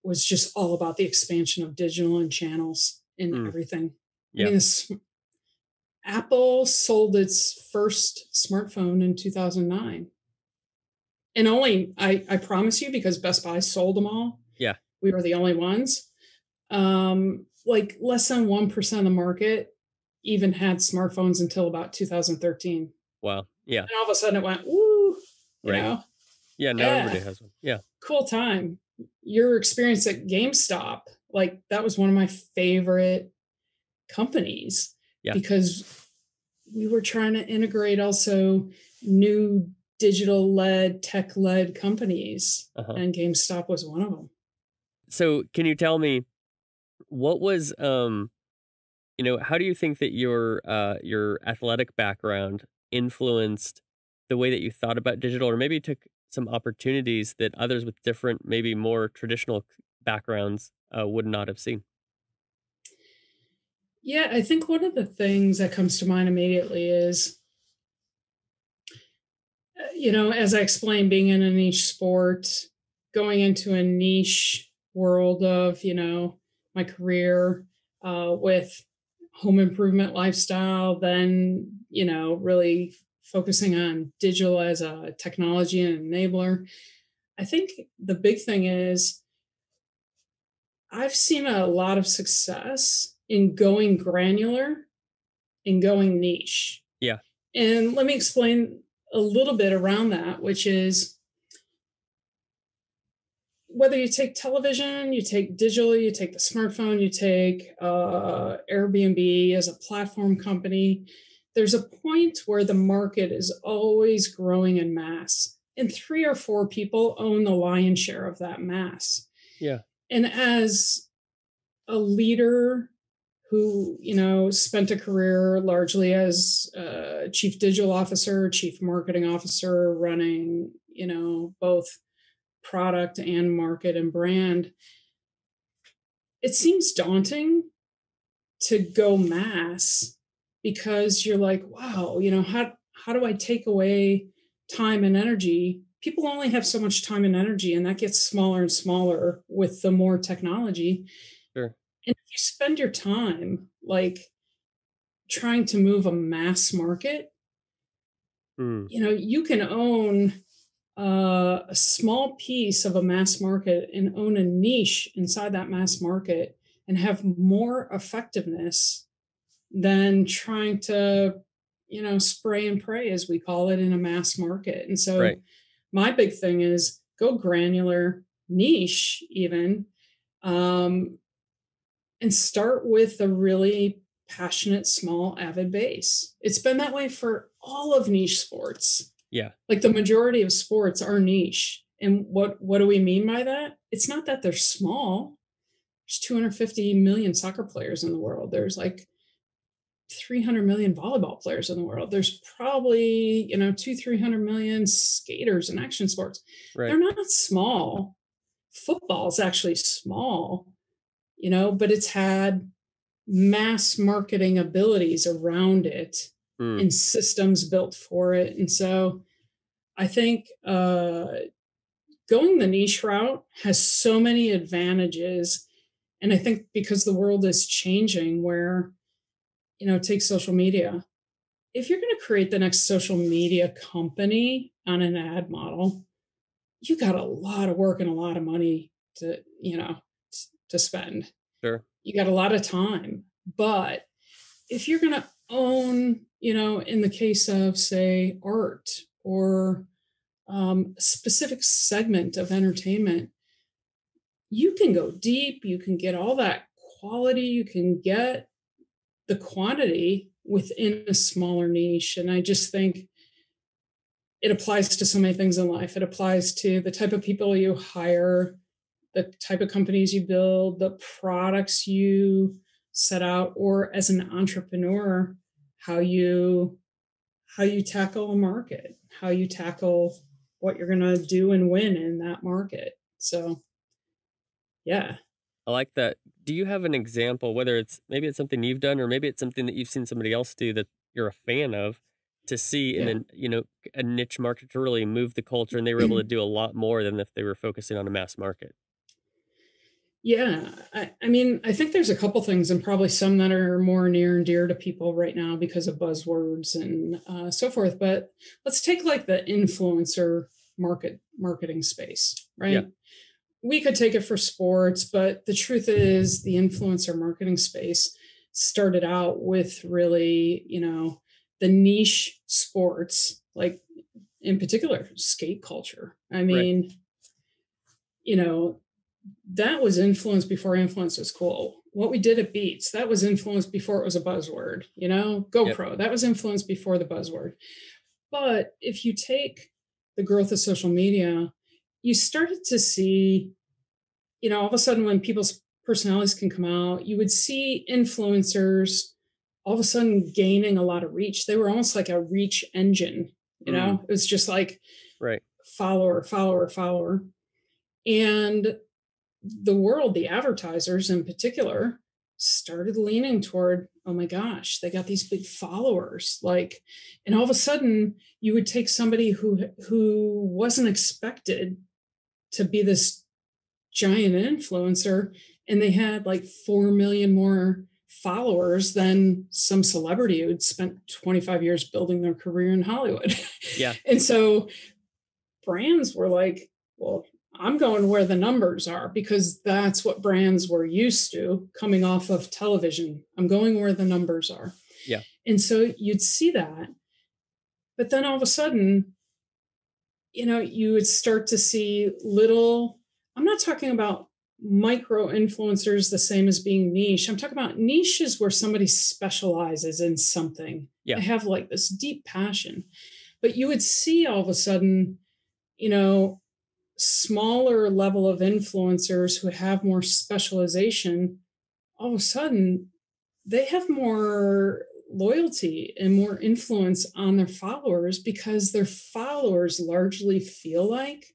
was just all about the expansion of digital and channels and Mm. everything. I Yeah. mean, Apple sold its first smartphone in 2009. And only, I promise you, because Best Buy sold them all, Yeah. we were the only ones. Like less than 1% of the market even had smartphones until about 2013. Wow. Yeah. And all of a sudden it went, woo, you Right. know, Yeah, now yeah, everybody has one. Yeah. cool time. Your experience at GameStop, like that was one of my favorite companies Yeah. because we were trying to integrate also new digital led, tech led companies, Uh-huh. and GameStop was one of them. So, can you tell me what was, how do you think that your athletic background influenced the way that you thought about digital, or maybe took some opportunities that others with different, maybe more traditional backgrounds, would not have seen? Yeah, I think one of the things that comes to mind immediately is, as I explained, being in a niche sport, going into a niche world of, my career with home improvement lifestyle, then, really focusing on digital as a technology and enabler. I think the big thing is I've seen a lot of success in going granular and going niche. Yeah. And let me explain a little bit around that, which is whether you take television, you take digital, you take the smartphone, you take Airbnb as a platform company, there's a point where the market is always growing in mass, and three or four people own the lion's share of that mass. Yeah. And as a leader who spent a career largely as chief digital officer, chief marketing officer, running both product and market and brand, it seems daunting to go mass because you're like, wow, how do I take away time and energy? People only have so much time and energy, and that gets smaller and smaller with the more technology. Sure. And if you spend your time like trying to move a mass market, Mm. you can own a small piece of a mass market and own a niche inside that mass market and have more effectiveness than trying to spray and pray, as we call it, in a mass market. And Right. so my big thing is go granular, niche, even, um, and start with a really passionate, small, avid base. It's been that way for all of niche sports. Yeah. Like the majority of sports are niche. And what do we mean by that? It's not that they're small. There's 250 million soccer players in the world. There's like 300 million volleyball players in the world. There's probably, 300 million skaters in action sports. Right. They're not small. Football is actually small, but it's had mass marketing abilities around it Mm. and systems built for it. And so I think going the niche route has so many advantages. And I think because the world is changing, where, take social media. If you're going to create the next social media company on an ad model, you got a lot of work and a lot of money to spend. Sure. You got a lot of time. But if you're going to own, in the case of, say, art or specific segment of entertainment, you can go deep, you can get all that quality, you can get the quantity within a smaller niche. And I just think it applies to so many things in life. It applies to the type of people you hire, the type of companies you build, the products you set out, or as an entrepreneur, how you tackle a market, how you tackle what you're going to do and win in that market. So, yeah. I like that. Do you have an example, whether it's maybe it's something you've done or maybe it's something that you've seen somebody else do that you're a fan of, to see in Yeah. an, a niche market to really move the culture and they were able to do a lot more than if they were focusing on a mass market? Yeah, I mean, I think there's a couple things, and probably some that are more near and dear to people right now because of buzzwords and so forth. But let's take like the influencer marketing space, Yeah. right? We could take it for sports, but the truth is, the influencer marketing space started out with really, the niche sports, like in particular, skate culture. I Right. mean, you know, that was influence before influence was cool. What we did at Beats, that was influence before it was a buzzword. Yep. GoPro, that was influence before the buzzword. But if you take the growth of social media, you started to see, all of a sudden when people's personalities can come out, you would see influencers all of a sudden gaining a lot of reach. They were almost like a reach engine. Mm. It was just like Right. follower, follower, follower. And the world, the advertisers in particular, started leaning toward, oh my gosh, they got these big followers. Like, and all of a sudden you would take somebody who wasn't expected to be this giant influencer, and they had like 4 million more followers than some celebrity who'd spent 25 years building their career in Hollywood. Yeah. And so brands were like, well, I'm going where the numbers are, because that's what brands were used to coming off of television. I'm going where the numbers are. Yeah. And so you'd see that. But then all of a sudden, you would start to see little, I'm not talking about micro influencers the same as being niche. I'm talking about niches where somebody specializes in something. Yeah. They have like this deep passion. But you would see all of a sudden, you know, smaller level of influencers who have more specialization, all of a sudden they have more loyalty and more influence on their followers, because their followers largely feel like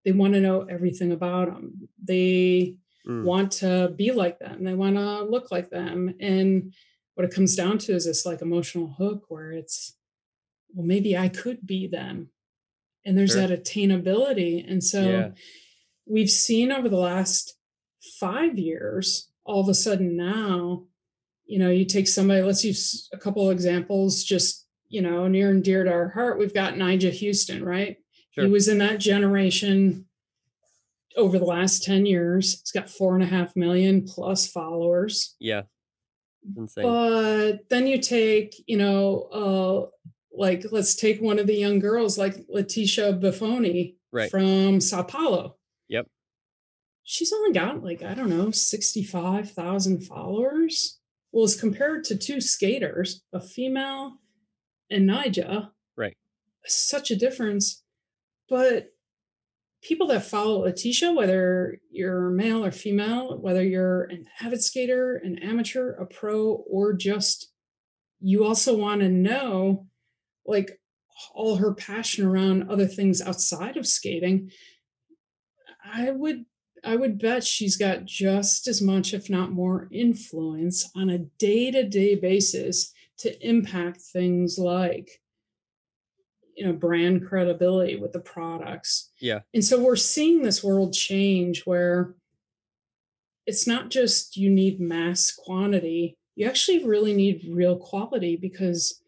they want to know everything about them. They Mm. want to be like them. They want to look like them. And what it comes down to is this like emotional hook where it's, well, maybe I could be them. And there's Sure. that attainability. And so Yeah. we've seen over the last 5 years, all of a sudden now, you take somebody, let's use a couple of examples, just, near and dear to our heart. We've got Nigel Houston, right? He Sure. was in that generation over the last 10 years. He's got 4.5 million plus followers. Yeah. Insane. But then you take, like let's take one of the young girls like Letitia Buffoni Right. from Sao Paulo. Yep. She's only got like, I don't know, 65,000 followers. Well, as compared to two skaters, a female and Nija, Right. such a difference. But people that follow Letitia, whether you're male or female, whether you're an avid skater, an amateur, a pro, or just you also want to know like all her passion around other things outside of skating, I would I would bet she's got just as much, if not more, influence on a day-to-day basis to impact things like, brand credibility with the products. Yeah. And so we're seeing this world change where it's not just you need mass quantity, you actually really need real quality because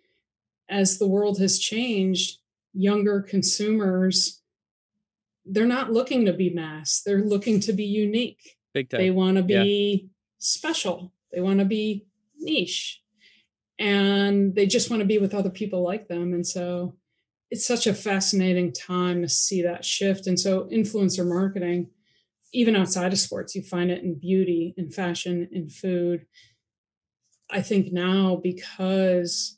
as the world has changed, younger consumers, they're not looking to be mass. They're looking to be unique. Big They time. want to Yeah. be special. They want to be niche. And they just want to be with other people like them. And so it's such a fascinating time to see that shift. And so influencer marketing, even outside of sports, you find it in beauty, in fashion, in food. I think now because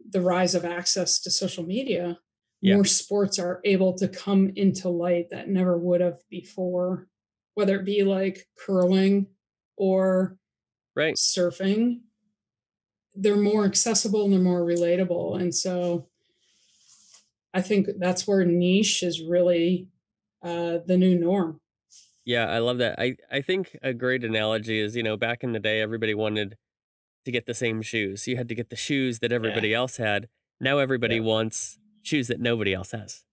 the rise of access to social media, Yeah. more sports are able to come into light that never would have before, whether it be like curling or Right. surfing. They're more accessible and they're more relatable. And so I think that's where niche is really the new norm. Yeah, I love that. I think a great analogy is, back in the day, everybody wanted to get the same shoes. You had to get the shoes that Yeah, everybody else had. Now everybody yeah, wants shoes that nobody else has,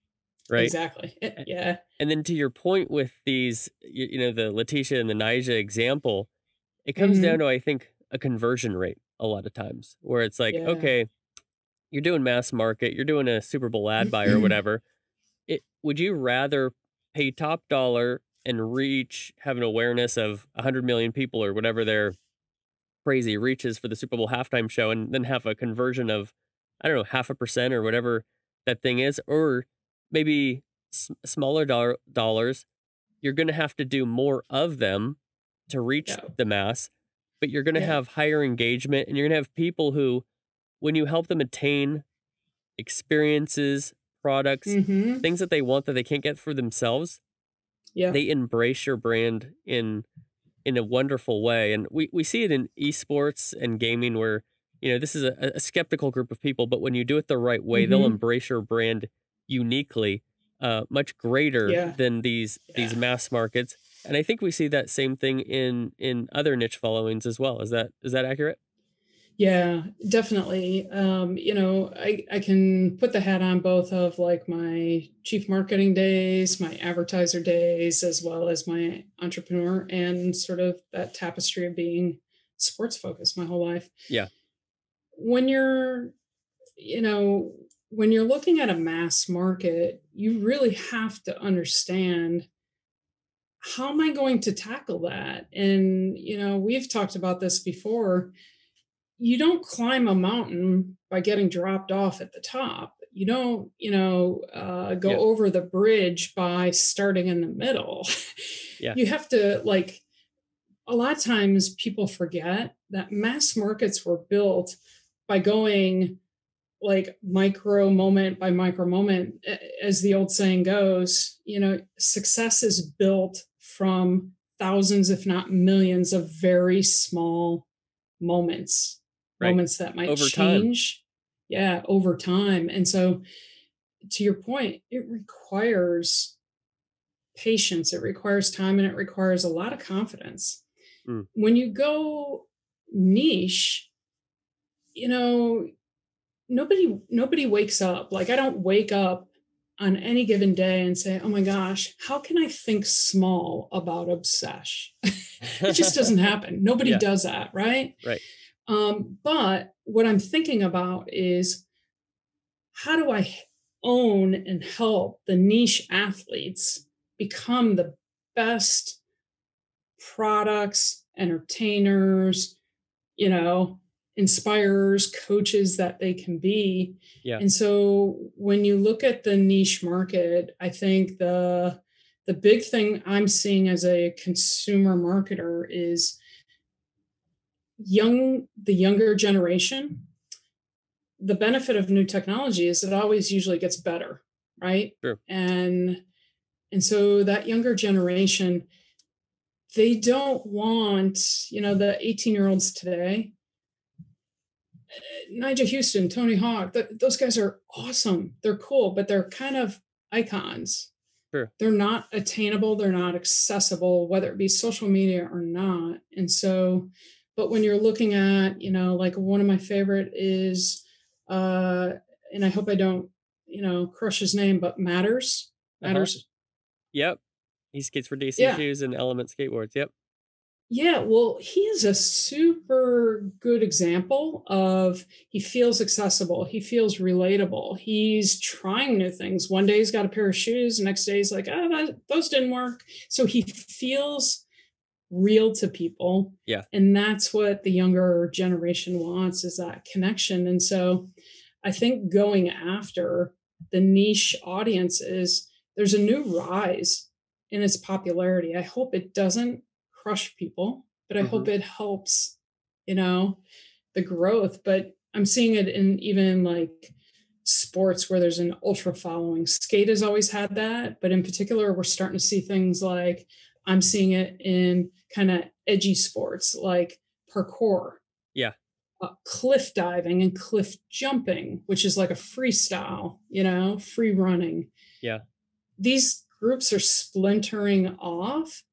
right? exactly. A- Yeah. And then to your point with these, the Letitia and the Nija example, it comes down Hmm. to, I think, a conversion rate a lot of times where it's like, Yeah. okay, you're doing mass market, you're doing a Super Bowl ad buy or whatever. Would you rather pay top dollar and have an awareness of 100 million people or whatever their crazy reaches for the Super Bowl halftime show and then have a conversion of, I don't know, 0.5% or whatever that thing is, or maybe smaller dollars, you're going to have to do more of them to reach Yeah. the mass, but you're going to Yeah. have higher engagement and you're going to have people who, when you help them attain experiences, products, Hmm. things that they want that they can't get for themselves, Yeah. they embrace your brand in a wonderful way. And we see it in esports and gaming where, this is a skeptical group of people, but when you do it the right way, they'll Hmm. embrace your brand uniquely, much greater Yeah. than these Yeah. mass markets. And I think we see that same thing in other niche followings as well. Is that accurate? Yeah, definitely. I can put the hat on both of like my chief marketing days, my advertiser days, as well as my entrepreneur and sort of that tapestry of being sports focused my whole life. Yeah. When you're, you know, when you're looking at a mass market, you really have to understand how am I going to tackle that? And, we've talked about this before. You don't climb a mountain by getting dropped off at the top. You don't, go Yeah. over the bridge by starting in the middle. Yeah. You have to, like, a lot of times people forget that mass markets were built by going like micro moment by micro moment. As the old saying goes, success is built from thousands, if not millions, of very small moments, Right. moments that might Over time. change, yeah, over time. And so, to your point, it requires patience, it requires time, and it requires a lot of confidence. Mm, When you go niche, you know, nobody wakes up. Like I don't wake up on any given day and say, "Oh my gosh, how can I think small about Obsesh?" It just doesn't happen. Nobody yeah. does that, right? Right. But what I'm thinking about is how do I own and help the niche athletes become the best products, entertainers, you know, inspires coaches that they can be. Yeah, And so when you look at the niche market, I think the big thing I'm seeing as a consumer marketer is the younger generation. The benefit of new technology is it always usually gets better, right? true. And so that younger generation, they don't want, the 18-year-olds today, Nigel Houston, Tony Hawk, those guys are awesome. They're cool, but they're kind of icons. True. They're not attainable, they're not accessible, whether it be social media or not. And so, but when you're looking at, like one of my favorite is, and I hope I don't, crush his name, but Uh-huh. Matters. Yep. He skates for DC Yeah. Shoes and Element Skateboards. Yep. Yeah, well, he is a super good example of he feels accessible, he feels relatable, he's trying new things. One day he's got a pair of shoes, the next day he's like, oh, those didn't work. So he feels real to people. Yeah. And that's what the younger generation wants is that connection. And so I think going after the niche audiences, there's a new rise in its popularity. I hope it doesn't crush people, but I Mhm. hope it helps, you know, the growth. But I'm seeing it in even like sports where there's an ultra following. Skate has always had that, but in particular, we're starting to see things like I'm seeing it in kind of edgy sports like parkour, Yeah. cliff diving and cliff jumping, which is like a freestyle, free running. Yeah. These groups are splintering off,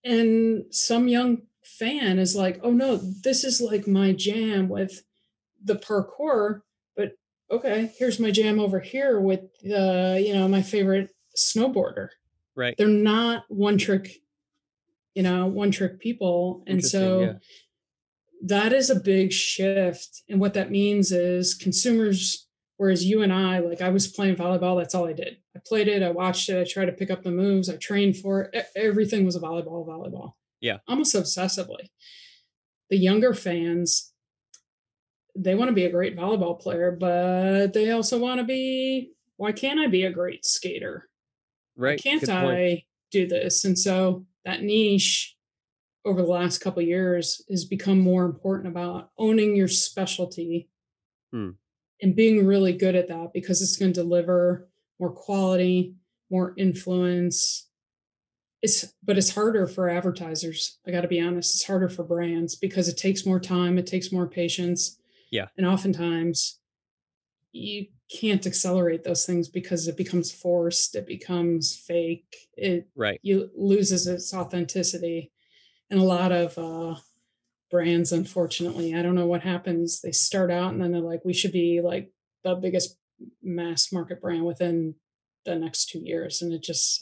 and some young fan is like, oh no, this is like my jam with the parkour, but okay, here's my jam over here with my favorite snowboarder. Right. They're not one trick people. And Interesting, yeah. so that is a big shift. And what that means is consumers, whereas you and I, like I was playing volleyball, that's all I did. I played it, I watched it, I tried to pick up the moves, I trained for it. Everything was a volleyball, Yeah. almost obsessively. The younger fans, they want to be a great volleyball player, but they also want to be, why can't I be a great skater? Why Right. can't Good point. I do this? And so that niche over the last couple of years has become more important about owning your specialty Hmm. and being really good at that because it's going to deliver more quality, more influence. It's harder for advertisers. I got to be honest, it's harder for brands because it takes more time, it takes more patience, Yeah. and oftentimes you can't accelerate those things because it becomes forced, it becomes fake, it Right. you loses its authenticity. And a lot of brands, unfortunately, I don't know what happens. They start out and then they're like, we should be like the biggest mass market brand within the next 2 years. And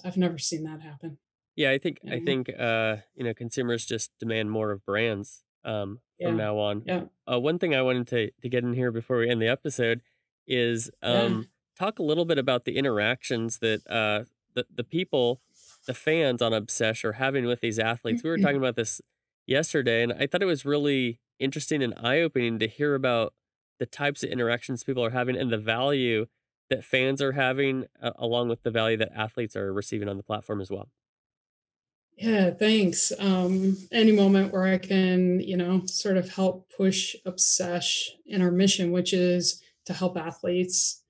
I've never seen that happen. Yeah, I think You I know? think consumers just demand more of brands from Yeah. now on. Yeah. One thing I wanted to get in here before we end the episode is Yeah. talk a little bit about the interactions that the people, the fans on Obsesh are having with these athletes. We were talking about this yesterday, and I thought it was really interesting and eye opening to hear about the types of interactions people are having and the value that fans are having, along with the value that athletes are receiving on the platform as well. Yeah, thanks. Any moment where I can, sort of help push Obsesh in our mission, which is to help athletes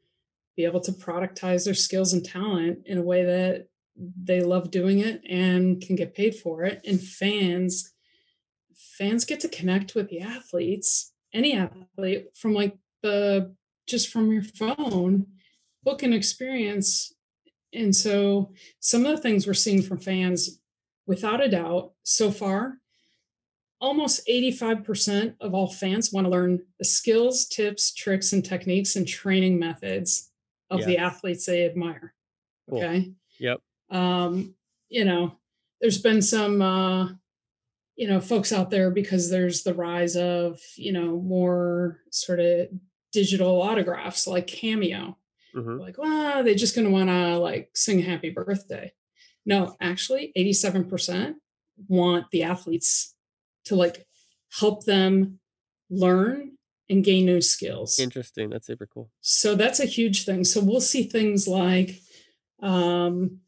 be able to productize their skills and talent in a way that they love doing it and can get paid for it. And fans get to connect with the athletes, any athlete from like the just from your phone, book an experience. And so some of the things we're seeing from fans, without a doubt, so far, almost 85% of all fans want to learn the skills, tips, tricks, and techniques and training methods of Yeah, the athletes they admire. cool. Okay. Yep. Um, you know, there's been some folks out there because there's the rise of, more sort of digital autographs like Cameo. Mhm. Like, well, they're just going to want to like sing happy birthday. No, actually, 87% want the athletes to like help them learn and gain new skills. Interesting. That's super cool. So that's a huge thing. So we'll see things like, um,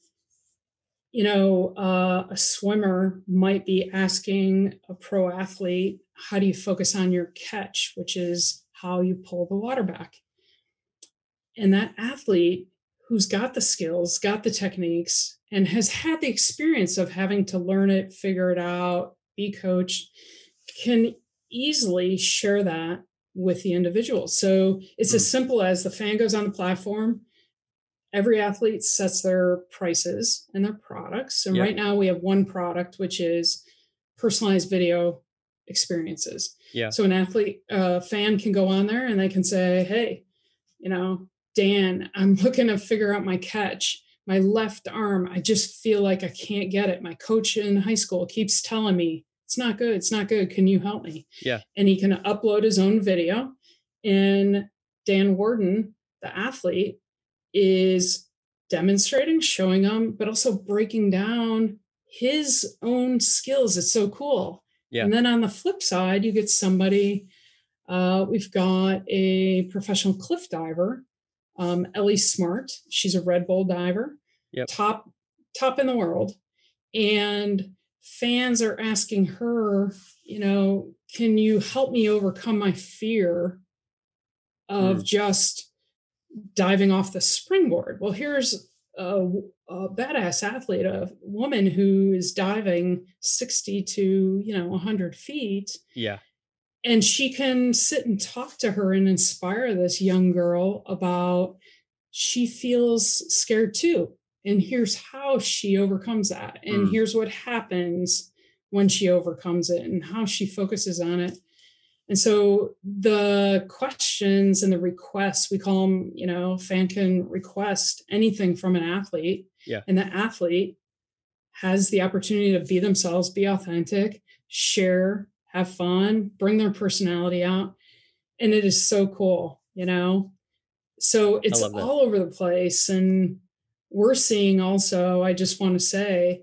a swimmer might be asking a pro athlete, how do you focus on your catch, which is how you pull the water back? And that athlete who's got the skills, got the techniques, and has had the experience of having to learn it, figure it out, be coached, can easily share that with the individual. So it's Mm, as simple as the fan goes on the platform. Every athlete sets their prices and their products. And yeah. right now we have one product, which is personalized video experiences. Yeah. So an athlete, fan can go on there and they can say, hey, you know, Dan, I'm looking to figure out my catch. My left arm, I just feel like I can't get it. My coach in high school keeps telling me, it's not good. It's not good. Can you help me? Yeah. And he can upload his own video. And Dan Warden, the athlete, is demonstrating, showing them, but also breaking down his own skills. It's so cool. Yeah. And then on the flip side, you get somebody, we've got a professional cliff diver, Ellie Smart. She's a Red Bull diver, Yep. top in the world. And fans are asking her, can you help me overcome my fear of Mm, just diving off the springboard? Well, here's a badass athlete, a woman who is diving 60 to 100 feet, yeah. and she can sit and talk to her and inspire this young girl about, she feels scared too, and here's how she overcomes that, and Mm, here's what happens when she overcomes it, and how she focuses on it. And so the questions and the requests, we call them, fan can request anything from an athlete, yeah. and the athlete has the opportunity to be themselves, be authentic, share, have fun, bring their personality out. And it is so cool. So I it's love that. all over the place. And we're seeing also, I just want to say,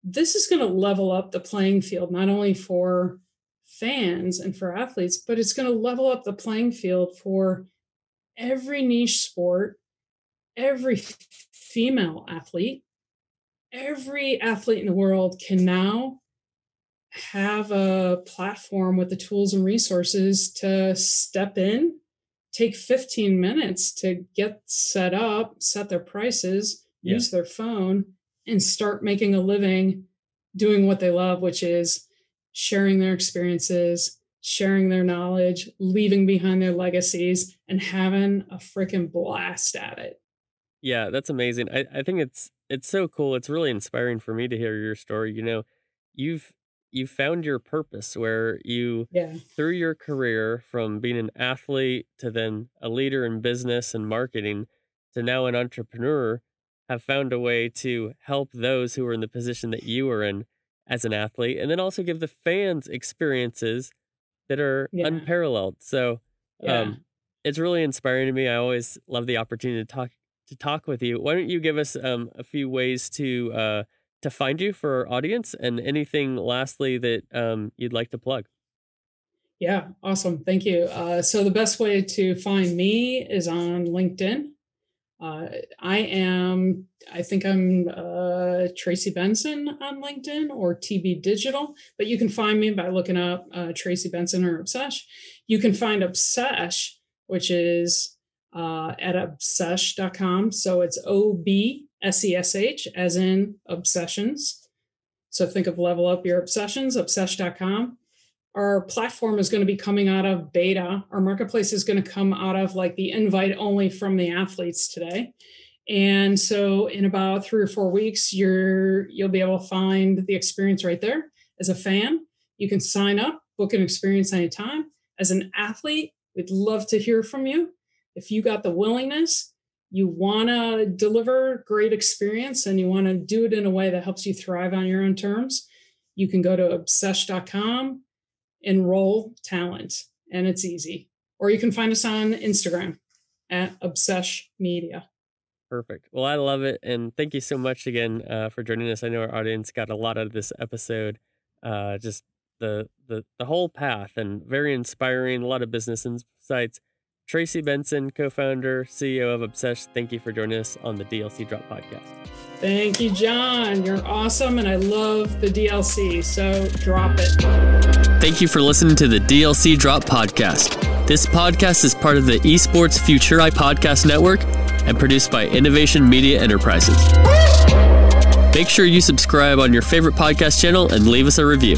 this is going to level up the playing field, not only for fans and for athletes, but it's going to level up the playing field for every niche sport, every female athlete, every athlete in the world can now have a platform with the tools and resources to step in, take 15 minutes to get set up, set their prices, Yeah. use their phone, and start making a living doing what they love, which is sharing their experiences, sharing their knowledge, leaving behind their legacies, and having a freaking blast at it. Yeah, that's amazing. I think it's so cool. It's really inspiring for me to hear your story. You've you found your purpose where you Yeah. through your career from being an athlete to then a leader in business and marketing to now an entrepreneur have found a way to help those who are in the position that you are in as an athlete and then also give the fans experiences that are Yeah. unparalleled. So, Yeah. um, it's really inspiring to me. I always love the opportunity to talk with you. Why don't you give us a few ways to find you for our audience and anything lastly that you'd like to plug? Yeah. Awesome. Thank you. So the best way to find me is on LinkedIn. Uh, I think I'm Tracy Benson on LinkedIn or TB Digital, but you can find me by looking up Tracy Benson or Obsesh. You can find Obsesh, which is at obsesh.com. So it's OBSESH, as in obsessions. So think of level up your obsessions, obsesh.com. Our platform is going to be coming out of beta. Our marketplace is going to come out of like the invite only from the athletes today. And so in about 3 or 4 weeks, you'll be able to find the experience right there. As a fan, you can sign up, book an experience anytime. As an athlete, we'd love to hear from you. If you got the willingness, you want to deliver great experience and you want to do it in a way that helps you thrive on your own terms, you can go to obsesh.com, enroll talent, and it's easy. Or you can find us on Instagram at Obsesh Media. Perfect. Well, I love it, and thank you so much again for joining us. I know our audience got a lot out of this episode. Just the whole path, and very inspiring. A lot of business insights. Tracy Benson, co-founder, CEO of Obsesh, thank you for joining us on the DLC Drop podcast. Thank you, John. You're awesome, and I love the DLC, so drop it. Thank you for listening to the DLC Drop podcast. This podcast is part of the Esports Futuri Podcast Network and produced by Innovation Media Enterprises. Make sure you subscribe on your favorite podcast channel and leave us a review.